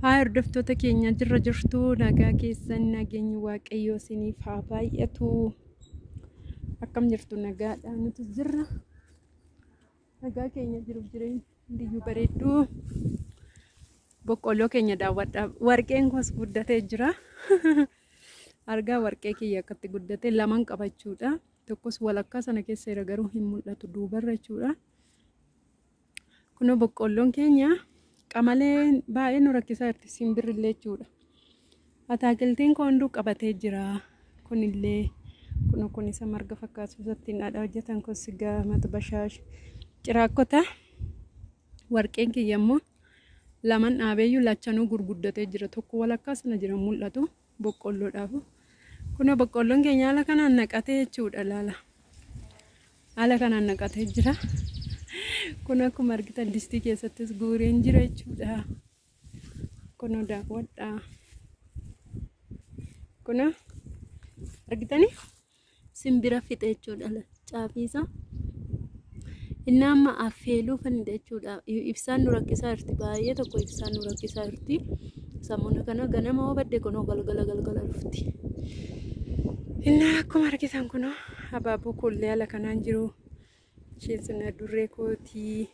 Hordoftoota keenya jirra jirtu nagaa keessan nageenyi waaqayyoo isiniif haa baay'atu. Akkam jirtu nagaadhaan nuti jirra. Nagaa keenya jiruuf jireenya hundiyyuu bareedduu. Boqqolloo keenya daawwadhaa. Warqeen kunis guddatee jira. Argaa warqee kiyya akkatti guddatee lamaan qabachuudha. Tokkos walakkaa sana keessa jira garuu hin mul'atu duubarra jechuudha. Kunoo boqqolloon keenya qamalee baay'ee nu rakkisaa jirti simbirrillee jechuudha. Ataakiltiin koonduu qabatee jira. Kunillee kun isa marga fakkaatu isatti dhaadhaa hojjetan kun sigaa mata bashaash ciraakkota. Warqeen kiyya immoo lamaan dhaabeeyyuu lachanuu gurguddatee jira. Tokko walakkaa sana jira mul'atu boqqolloodhaaf. Kunoo boqqolloon keenya haala kanaan naqatee jechuudha laala. Haala kanaan naqatee jira. Kun akkuma argitan distii keessattis guureen jira jechuudha. Kunoo daawwadhaa. Kunoo argitanii simbira fixe jechuudha caafiisa. Inni amma affeeluu fannida jechuudha. Ibsaan nu rakkisaa jirti baay'ee tokko ibsaan nu rakkisaa jirti. Sammuna kana ganama hoo badde kunoo galgala dhufti. Inni akkuma argitan kunoo abaaboo kollee haala kanaan jiru. Sheensina duree kootii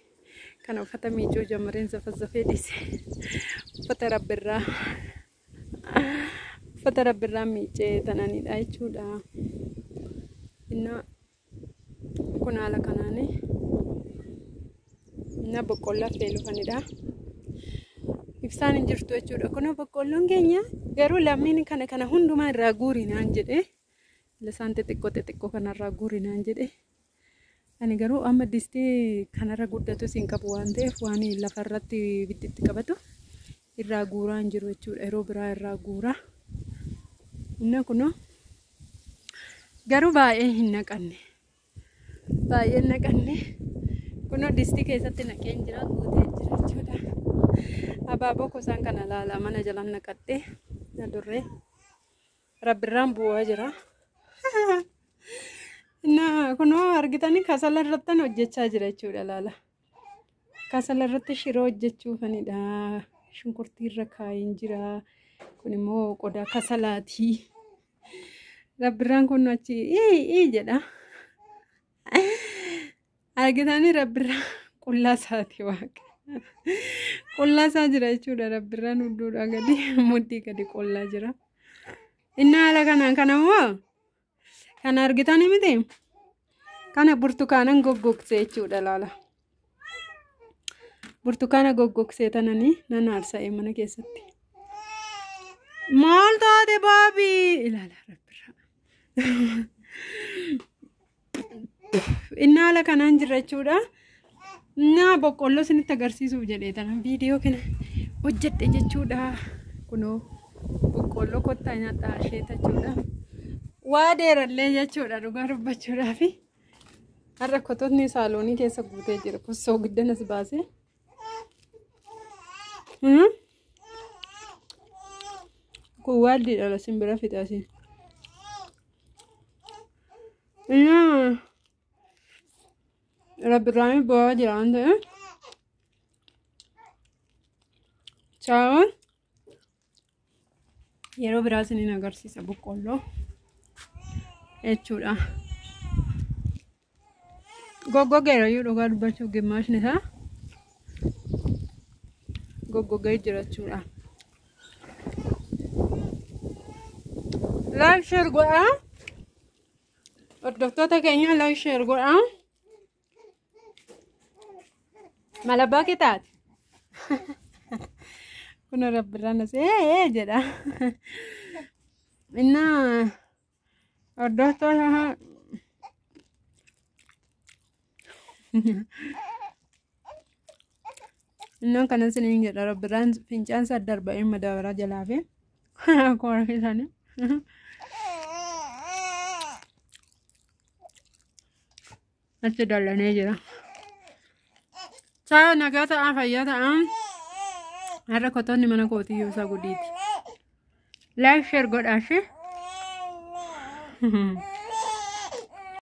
kana uffata miicoo jamareen zafazafee dhise. Uffata rabbirraa miicee tananidha jechuudha. Inna kun haala kanaani. Inna boqqolloo affeeluu fannida. Ibsaan hin jirtu jechuudha. Kunoo boqqolloon keenya garuu lammiin kana hundumaa irraa guurinaan jedhe. Lasaan xixiqqoo kanarraa guurinaan jedhe. Ani garuu amma distii kanarra guddatu siin qabu waan ta'eef waan lafarratti bidditti qabatu irraa guuraa hin jiru jechuudha. Yeroo biraa irraa guuraa. Inni kunoo garuu baay'ee hin naqanne. Baay'ee naqanne. Kunoo distii keessatti naqeen jira guutee jira jechuudha. Abaaboo kosaan kana laala mana jalaan naqadhee adurree rabbirraan bu'aa jira. Kunoo argitanii kasala irratti hojjechaa jira jechuudha laala. Kasala irratti shiroo hojjechuufanidha. Shunkurtii irra kaa'een jira. Kun immoo qodaa kasalaati. Rabbirraan kun achi jedha. Argitanii rabbirraan qullaa isaati waaqa. Qullaa isaa jira jechuudha. Rabbirraan hunduudha gadi mudhii gadi qullaa jira. Inni haala kanaan kanammoo kan argitanii miti kana burtukaana goggogsee jechuudha laala. Burtukaana goggogsee tananii nan aarsa'ee mana keessatti. Maal taate baabii ilaala rabbirraa. Inni haala kanaan jira jechuudha. Inni boqqolloo isinitti agarsiisuuf jedhee tana viidiyoo kana hojjedhe jechuudha. Kunoo boqqolloo kottaa nyaadhaa isheeta jechuudha. Waa dheerallee jechuudha dhugaa dubbachuudhaaf. Har'a kototni saaloonii keessa guutee jira. Kusoo giddanas baasee. Kun waaddiidha simbira fixaasi. Rabbirraan bu'aa jira waan ta'eef. Chaawwan yeroo biraa isiniin agarsiisa boqqolloo jechuudha. Goggogeera yoo dhugaa dubbachuuf gimmaashni isaa goggogee jira jechuudha. Like share godhaa. Hordoftoota keenya like share godhaa. Malabbaa kee taate. Kun rabbirraan as jedha. Inna hordoftoota innan kanan siniin jedha rabbirraan fincaan isaa darba'ee madaabaraa jalaa fi koora isaanii. Achi dallanee jira. Saa nagaa ta'aa fayyaa ta'an har'a kotonni mana kootiyyuu isaa guddiiti. Like share godhaa ishee.